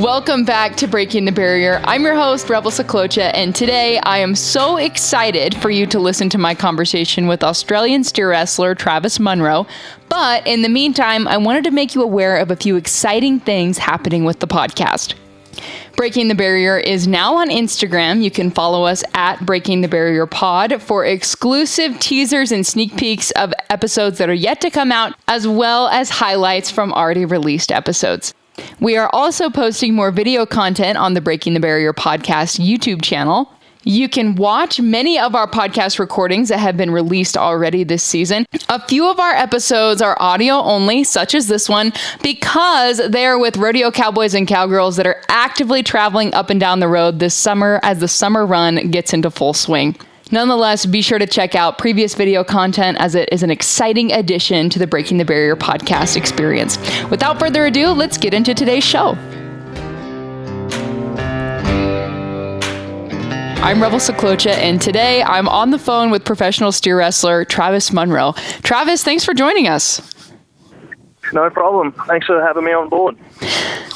Welcome back to Breaking the Barrier. I'm your host, Rebel Saklocha, and today I am so excited for you to listen to my conversation with Australian steer wrestler Travis Munro. But in the meantime, I wanted to make you aware of a few exciting things happening with the podcast. Breaking the Barrier is now on Instagram. You can follow us at Breaking the Barrier Pod for exclusive teasers and sneak peeks of episodes that are yet to come out, as well as highlights from already released episodes. We are also posting more video content on the Breaking the Barrier podcast YouTube channel. You can watch many of our podcast recordings that have been released already this season. A few of our episodes are audio only, such as this one, because they're with rodeo cowboys and cowgirls that are actively traveling up and down the road this summer as the summer run gets into full swing. Nonetheless, be sure to check out previous video content as it is an exciting addition to the Breaking the Barrier podcast experience. Without further ado, let's get into today's show. I'm Rebel Saklocha, and today I'm on the phone with professional steer wrestler Travis Munro. Travis, thanks for joining us. No problem. Thanks for having me on board.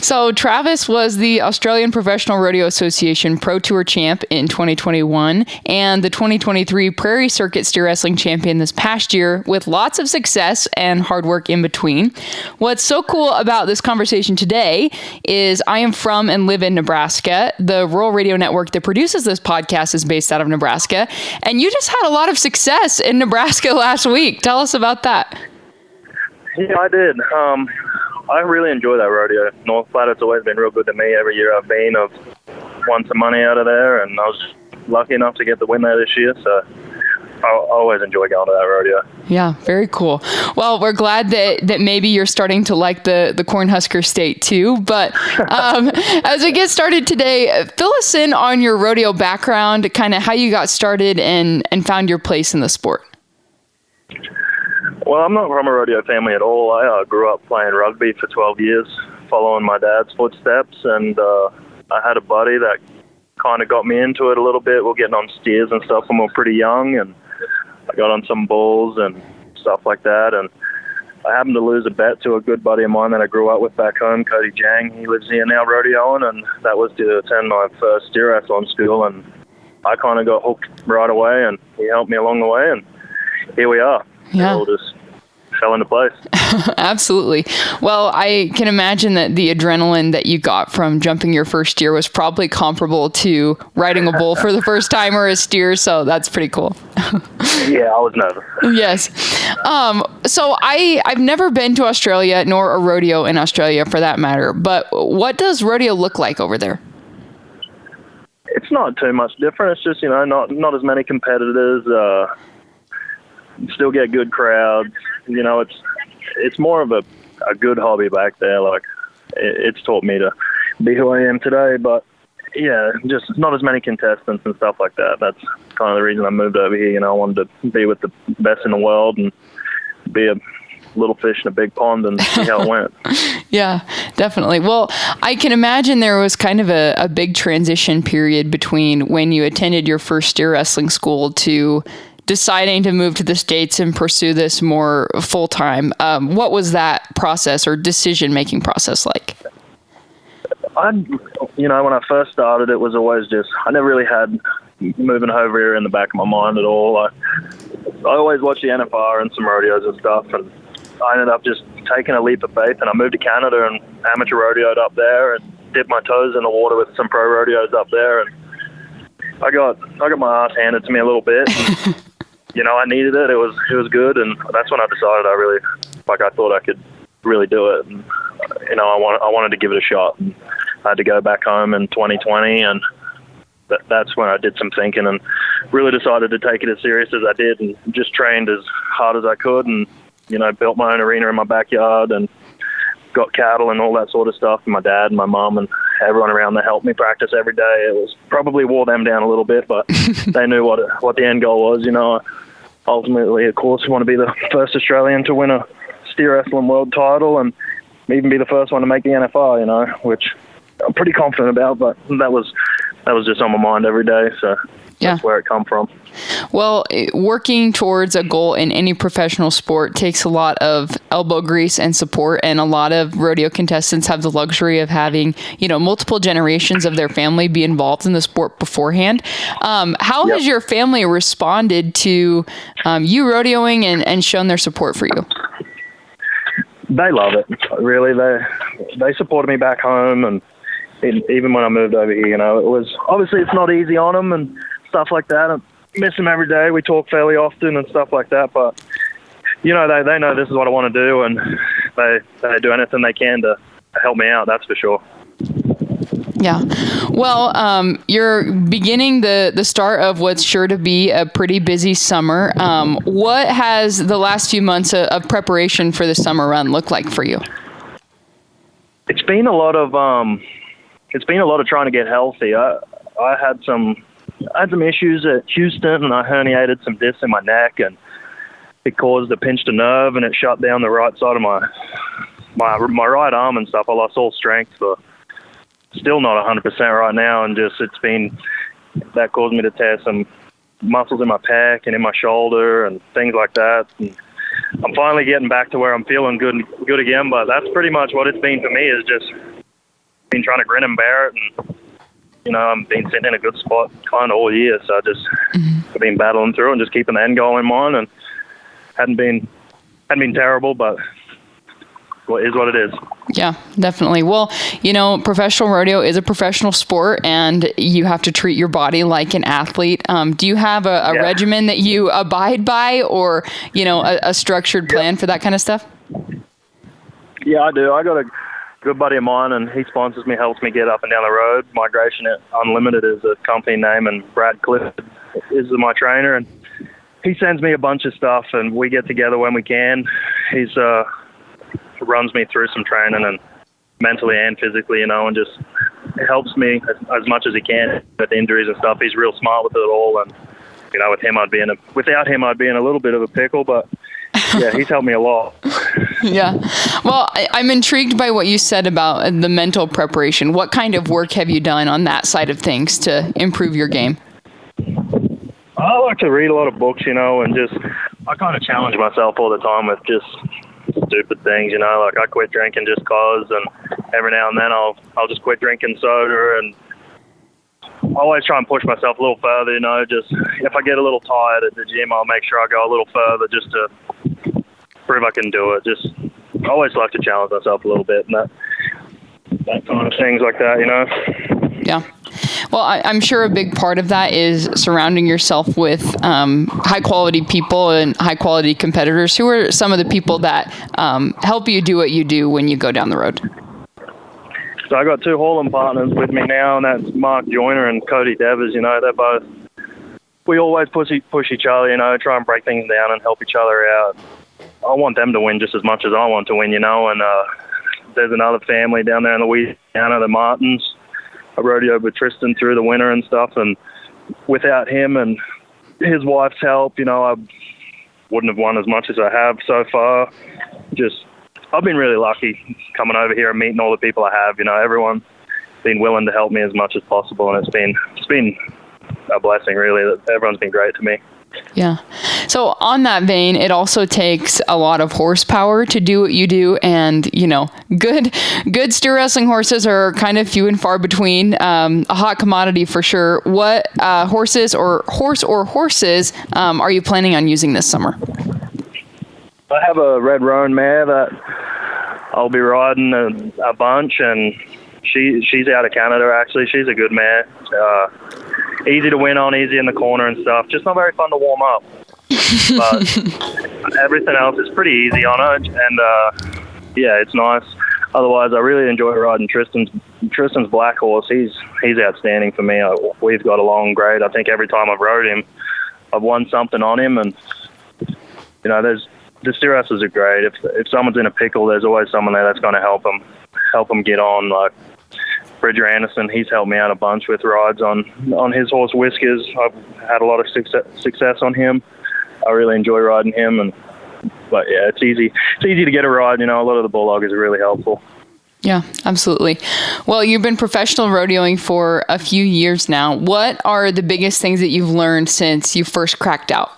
So Travis was the Australian Professional Rodeo Association Pro Tour champ in 2021 and the 2023 Prairie Circuit Steer Wrestling champion this past year, with lots of success and hard work in between. What's so cool about this conversation today is I am from and live in Nebraska. The rural radio network that produces this podcast is based out of Nebraska, and you just had a lot of success in Nebraska last week. Tell us about that. Yeah, I did. I really enjoy that rodeo. North Platte, it's always been real good to me. Every year I've been, I've won some money out of there, and I was lucky enough to get the win there this year, so I always enjoy going to that rodeo. Yeah, very cool. Well, we're glad that maybe you're starting to like the Cornhusker State too, but as we get started today, fill us in on your rodeo background, kind of how you got started and found your place in the sport. Well, I'm not from a rodeo family at all. I grew up playing rugby for 12 years, following my dad's footsteps, and I had a buddy that kind of got me into it a little bit. We're getting on steers and stuff when we were pretty young, and I got on some bulls and stuff like that, and I happened to lose a bet to a good buddy of mine that I grew up with back home, Cody Jang. He lives here now rodeoing, and that was to attend my first steer wrestling school, and I kind of got hooked right away, and he helped me along the way, and here we are. Yeah. It all just fell into place. Absolutely. Well, I can imagine that the adrenaline that you got from jumping your first steer was probably comparable to riding a bull for the first time or a steer, so that's pretty cool. Yeah, I was nervous. Yes. So I've never been to Australia, nor a rodeo in Australia for that matter, but what does rodeo look like over there? It's not too much different. It's just, not as many competitors. Still get good crowds. It's more of a good hobby back there. Like, it's taught me to be who I am today. But yeah, just not as many contestants and stuff like that. That's kind of the reason I moved over here. I wanted to be with the best in the world and be a little fish in a big pond and see how it went. Yeah, definitely. Well, I can imagine there was kind of a big transition period between when you attended your first steer wrestling school to deciding to move to the States and pursue this more full-time. What was that process or decision-making process like? When I first started, it was always just, I never really had moving over here in the back of my mind at all. I always watched the NFR and some rodeos and stuff, and I ended up just taking a leap of faith, and I moved to Canada and amateur rodeoed up there and dipped my toes in the water with some pro rodeos up there, and I got my ass handed to me a little bit. And, I needed it. It was good, and that's when I decided I thought I could really do it. And, I wanted to give it a shot. And I had to go back home in 2020, and that's when I did some thinking and really decided to take it as serious as I did, and just trained as hard as I could, and built my own arena in my backyard and got cattle and all that sort of stuff. And my dad and my mom and everyone around there helped me practice every day. It was probably wore them down a little bit, but they knew what the end goal was. Ultimately, of course, we want to be the first Australian to win a steer wrestling world title and even be the first one to make the NFR, which I'm pretty confident about, but that was just on my mind every day, so yeah. That's where it come from. Well, working towards a goal in any professional sport takes a lot of elbow grease and support, and a lot of rodeo contestants have the luxury of having, multiple generations of their family be involved in the sport beforehand. How has your family responded to you rodeoing and shown their support for you? They love it. Really, they supported me back home, and even when I moved over here, it was obviously it's not easy on them and stuff like that. I miss them every day. We talk fairly often and stuff like that, but they know this is what I want to do, and they do anything they can to help me out. That's for sure. Yeah. Well, you're beginning the start of what's sure to be a pretty busy summer. What has the last few months of preparation for the summer run looked like for you? It's been a lot of trying to get healthy. I had some issues at Houston, and I herniated some discs in my neck, and it caused a pinched a nerve, and it shut down the right side of my right arm and stuff. I lost all strength for still not 100% right now, and that caused me to tear some muscles in my pec and in my shoulder and things like that. And I'm finally getting back to where I'm feeling good again, but that's pretty much what it's been for me, is just been trying to grin and bear it, and I've been sitting in a good spot kind of all year, so I've been battling through and just keeping the end goal in mind, and hadn't been terrible, but what is what it is. Yeah, definitely. Well, professional rodeo is a professional sport, and you have to treat your body like an athlete. Do you have a regimen that you abide by, or, a structured plan for that kind of stuff? Yeah, I do. I got a good buddy of mine, and he sponsors me, helps me get up and down the road. Migration Unlimited is a company name, and Brad Clifford is my trainer, and he sends me a bunch of stuff, and we get together when we can. He's runs me through some training, and mentally and physically, and just helps me as much as he can with injuries and stuff. He's real smart with it all, and with him without him I'd be in a little bit of a pickle, but yeah, he's helped me a lot. Yeah. Well, I'm intrigued by what you said about the mental preparation. What kind of work have you done on that side of things to improve your game? I like to read a lot of books, and just I kind of challenge myself all the time with just stupid things, like I quit drinking just cause, and every now and then I'll just quit drinking soda, and I always try and push myself a little further, just if I get a little tired at the gym, I'll make sure I go a little further just to prove I can do it. Just I always like to challenge myself a little bit, and that kind of things like that, Yeah. Well, I'm sure a big part of that is surrounding yourself with high-quality people and high-quality competitors. Who are some of the people that help you do what you do when you go down the road? So I got two hauling partners with me now, and that's Mark Joyner and Cody Devers. They're both. We always push each other. Try and break things down and help each other out. I want them to win just as much as I want to win. And there's another family down there in Louisiana, the Martins. I rodeoed with Tristan through the winter and stuff, and without him and his wife's help, I wouldn't have won as much as I have so far. I've been really lucky coming over here and meeting all the people I have. Everyone's been willing to help me as much as possible, and it's been a blessing, really. Everyone's been great to me. Yeah. So on that vein, it also takes a lot of horsepower to do what you do. And, good steer wrestling horses are kind of few and far between, a hot commodity for sure. What horses are you planning on using this summer? I have a red roan mare that I'll be riding a bunch, and she's out of Canada, actually. She's a good mare. Easy to win on, easy in the corner and stuff. Just not very fun to warm up. But everything else is pretty easy on her, and it's nice. Otherwise, I really enjoy riding Tristan's black horse. He's outstanding for me. We've got along great. I think every time I've rode him, I've won something on him, and the steer wrestlers are great. If someone's in a pickle, there's always someone there that's going to help them get on. Like Bridger Anderson, he's helped me out a bunch with rides on his horse Whiskers. I've had a lot of success on him. I really enjoy riding him, but yeah, it's easy to get a ride. A lot of the bull loggers are really helpful. Yeah, absolutely. Well, you've been professional rodeoing for a few years now. What are the biggest things that you've learned since you first cracked out?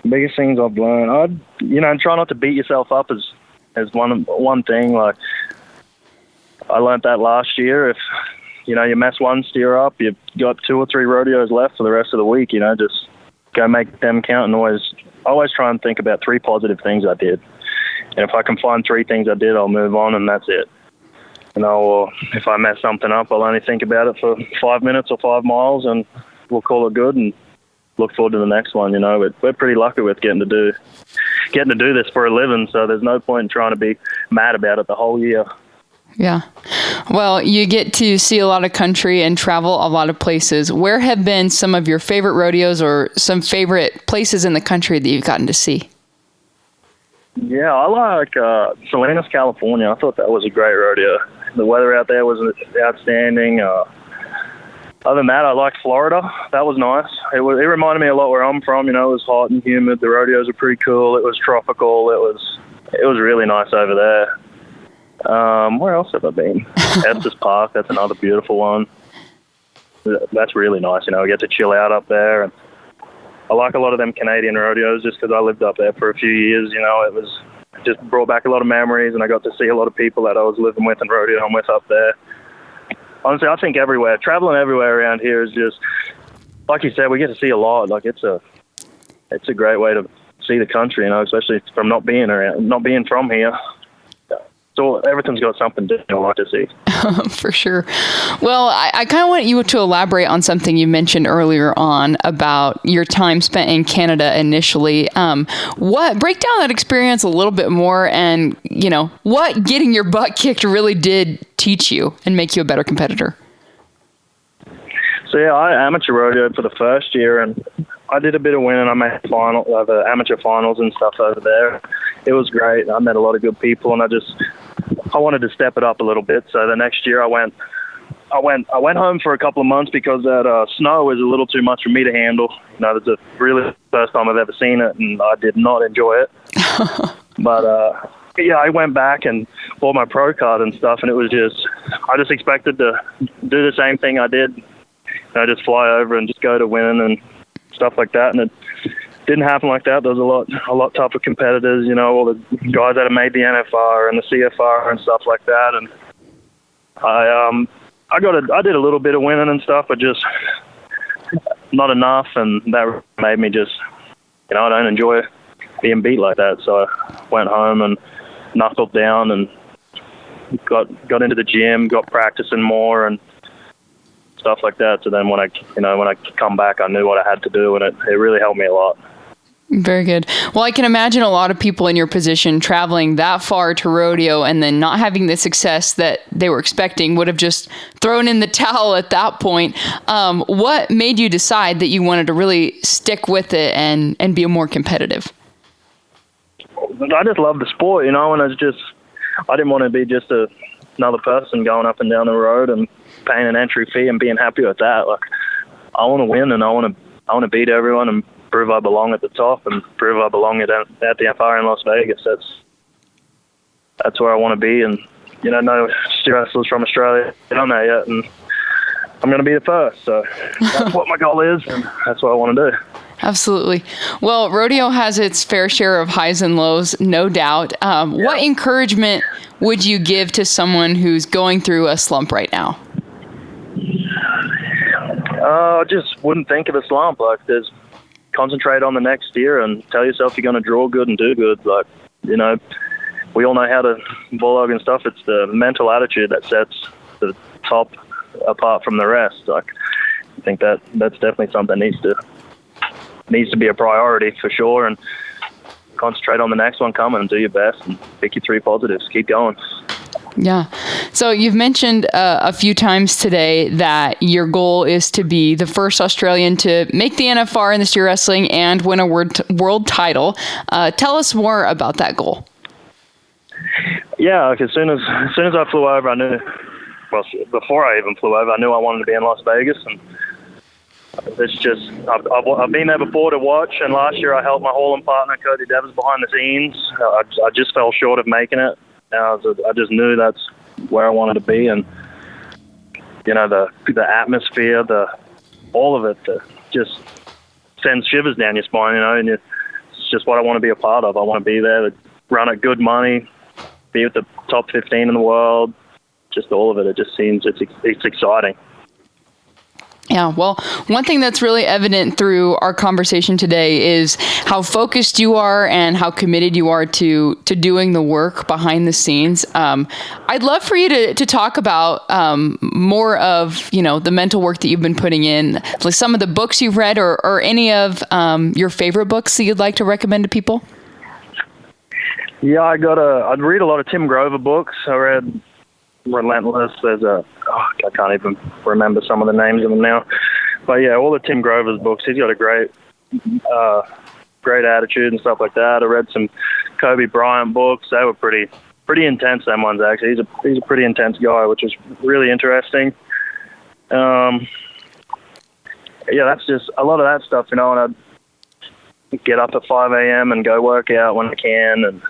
Biggest things I've learned, try not to beat yourself up as one thing. Like, I learned that last year. If you mess one steer up, you've got 2 or 3 rodeos left for the rest of the week. Just go make them count, and always try and think about 3 positive things I did. And if I can find 3 things I did, I'll move on, and that's it. Or if I mess something up, I'll only think about it for 5 minutes or 5 miles, and we'll call it good and look forward to the next one. We're pretty lucky with getting to do this for a living, so there's no point in trying to be mad about it the whole year. Yeah. Well, you get to see a lot of country and travel a lot of places. Where have been some of your favorite rodeos or some favorite places in the country that you've gotten to see? Yeah, I like Salinas, California. I thought that was a great rodeo. The weather out there was outstanding. Other than that, I liked Florida. That was nice. It reminded me a lot where I'm from. It was hot and humid. The rodeos were pretty cool. It was tropical. It was really nice over there. Where else have I been? Estes Park. That's another beautiful one. That's really nice. I get to chill out up there. And I like a lot of them Canadian rodeos just because I lived up there for a few years. It was just brought back a lot of memories, and I got to see a lot of people that I was living with and rodeoing with up there. Honestly, I think traveling everywhere around here is just, like you said, we get to see a lot. Like, it's a great way to see the country, especially from not being from here. So everything's got something different I like to see. For sure. Well, I kind of want you to elaborate on something you mentioned earlier on about your time spent in Canada initially. Break down that experience a little bit more, and what getting your butt kicked really did teach you and make you a better competitor. So yeah, I amateur rodeoed for the first year, and I did a bit of winning. I made the amateur finals and stuff over there. It was great. I met a lot of good people, and I wanted to step it up a little bit. So the next year I went home for a couple of months because that snow was a little too much for me to handle. That's the really first time I've ever seen it, and I did not enjoy it. But I went back and bought my pro card and stuff, and I just expected to do the same thing I did. Just fly over and just go to win and stuff like that, and it didn't happen like that. There was a lot tougher competitors, all the guys that have made the NFR and the CFR and stuff like that. And I did a little bit of winning and stuff, but just not enough, and that made me just, I don't enjoy being beat like that. So I went home and knuckled down and got into the gym, got practicing more and stuff like that. So then when I come back, I knew what I had to do, and it really helped me a lot. Very good. Well, I can imagine a lot of people in your position traveling that far to rodeo and then not having the success that they were expecting would have just thrown in the towel at that point. What made you decide that you wanted to really stick with it and be more competitive? I just love the sport, and I didn't want to be just another person going up and down the road and paying an entry fee and being happy with that. Like, I want to win, and I want to beat everyone and prove I belong at the top and prove I belong at the FR in Las Vegas. That's where I want to be, and no steer wrestlers from Australia get on there yet, and I'm going to be the first. So that's what my goal is, and that's what I want to do. Absolutely. Well, rodeo has its fair share of highs and lows, no doubt. What encouragement would you give to someone who's going through a slump right now? I just wouldn't think of a slump. Like, concentrate on the next steer and tell yourself you're going to draw good and do good. Like, we all know how to bulldog and stuff. It's the mental attitude that sets the top apart from the rest. Like, I think that's definitely something that needs to be a priority for sure, and concentrate on the next one coming and do your best and pick your 3 positives. Keep going. Yeah. So you've mentioned a few times today that your goal is to be the first Australian to make the NFR in the steer wrestling and win a world title. Tell us more about that goal. Yeah, like as soon as I flew over, I knew. Well, before I even flew over, I knew I wanted to be in Las Vegas, and it's just I've been there before to watch. And last year I helped my hauling partner Cody Devers behind the scenes. I just fell short of making it. now. So I just knew that's where I wanted to be, and the atmosphere, all of it, just sends shivers down your spine. And it's just what I want to be a part of. I want to be there to run at good money, be with the top 15 in the world. Just all of it. It just seems it's exciting. Yeah, well, one thing that's really evident through our conversation today is how focused you are and how committed you are to doing the work behind the scenes. I'd love for you to talk about more of, the mental work that you've been putting in, like some of the books you've read or any of your favorite books that you'd like to recommend to people. Yeah, I'd read a lot of Tim Grover books. I read Relentless. I can't even remember some of the names of them now, but yeah, all the Tim Grover's books. He's got a great attitude and stuff like that. I read some Kobe Bryant books. They were pretty intense. Them ones actually. He's a pretty intense guy, which was really interesting. Yeah, that's just a lot of that stuff, and I'd get up at 5 a.m. and go work out when I can, and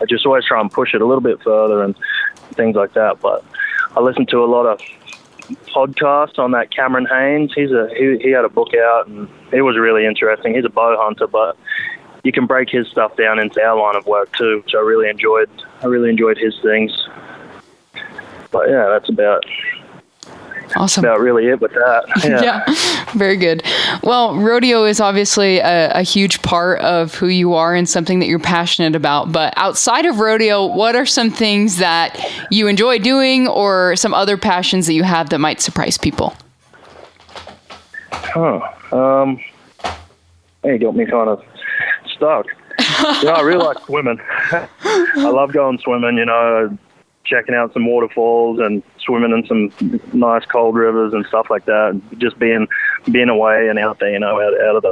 I just always try and push it a little bit further and things like that. But I listen to a lot of podcasts on that Cameron Haynes. He had a book out, and it was really interesting. He's a bow hunter, but you can break his stuff down into our line of work too, which I really enjoyed. I really enjoyed his things. But yeah, that's about awesome. About really it with that. Yeah, very good. Well, rodeo is obviously a huge part of who you are and something that you're passionate about. But outside of rodeo, what are some things that you enjoy doing or some other passions that you have that might surprise people? You got me kind of stuck. I really like swimming. I love going swimming, checking out some waterfalls and swimming in some nice cold rivers and stuff like that. Just being away and out there, out of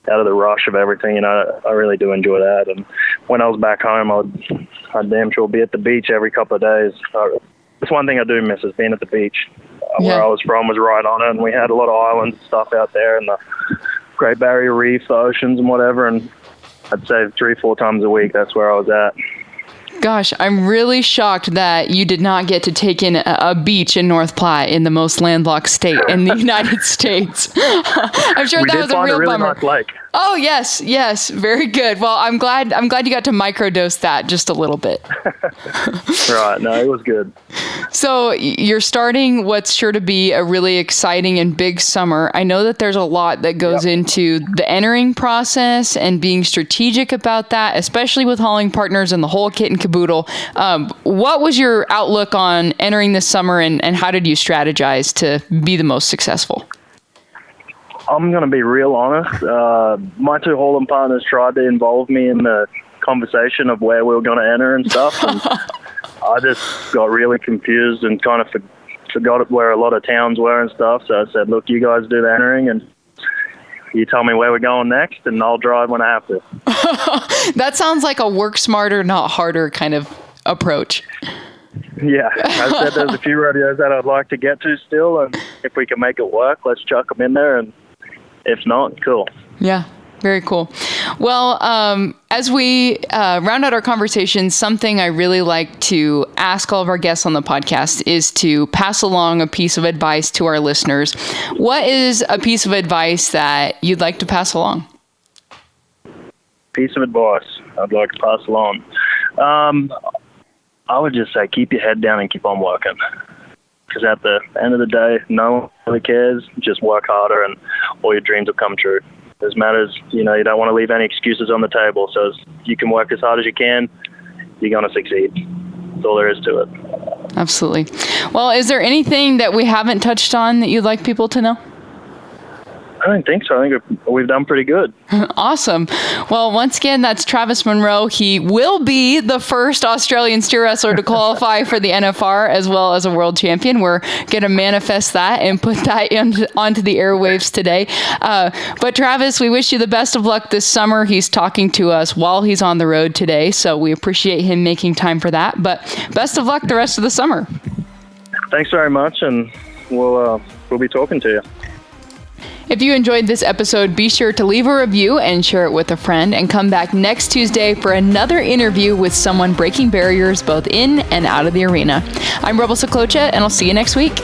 the rush of everything. I really do enjoy that. And when I was back home, I'd damn sure be at the beach every couple of days. That's one thing I do miss is being at the beach. Where I was from was right on it, and we had a lot of islands and stuff out there, and the Great Barrier Reef, the oceans and whatever. And I'd say 3-4 times a week, that's where I was at. Gosh, I'm really shocked that you did not get to take in a beach in North Platte, in the most landlocked state in the United States. I'm sure that was a real bummer. Nice lake. Oh, yes, very good. Well, I'm glad you got to microdose that just a little bit. Right, no, it was good. So you're starting what's sure to be a really exciting and big summer. I know that there's a lot that goes into the entering process and being strategic about that, especially with hauling partners and the whole kit and caboodle. What was your outlook on entering this summer, and how did you strategize to be the most successful? I'm going to be real honest. My two hauling partners tried to involve me in the conversation of where we were going to enter and stuff, and I just got really confused and kind of forgot where a lot of towns were and stuff. So I said, look, you guys do the entering, and you tell me where we're going next, and I'll drive when I have to. That sounds like a work smarter, not harder kind of approach. Yeah, I said there's a few rodeos that I'd like to get to still, and if we can make it work, let's chuck them in there, and if not, cool. Yeah, very cool. Well, as we round out our conversation, something I really like to ask all of our guests on the podcast is to pass along a piece of advice to our listeners. What is a piece of advice that you'd like to pass along? Piece of advice I'd like to pass along. I would just say keep your head down and keep on working. Because at the end of the day, no one really cares. Just work harder and all your dreams will come true. It matters, you don't want to leave any excuses on the table. So you can work as hard as you can, you're going to succeed. That's all there is to it. Absolutely. Well, is there anything that we haven't touched on that you'd like people to know? I don't think so. I think we've done pretty good. Awesome. Well, once again, that's Travis Munro. He will be the first Australian steer wrestler to qualify for the NFR as well as a world champion. We're going to manifest that and put that onto the airwaves today. But Travis, we wish you the best of luck this summer. He's talking to us while he's on the road today, so we appreciate him making time for that. But best of luck the rest of the summer. Thanks very much, and we'll be talking to you. If you enjoyed this episode, be sure to leave a review and share it with a friend, and come back next Tuesday for another interview with someone breaking barriers both in and out of the arena. I'm Rebel Saklocha, and I'll see you next week.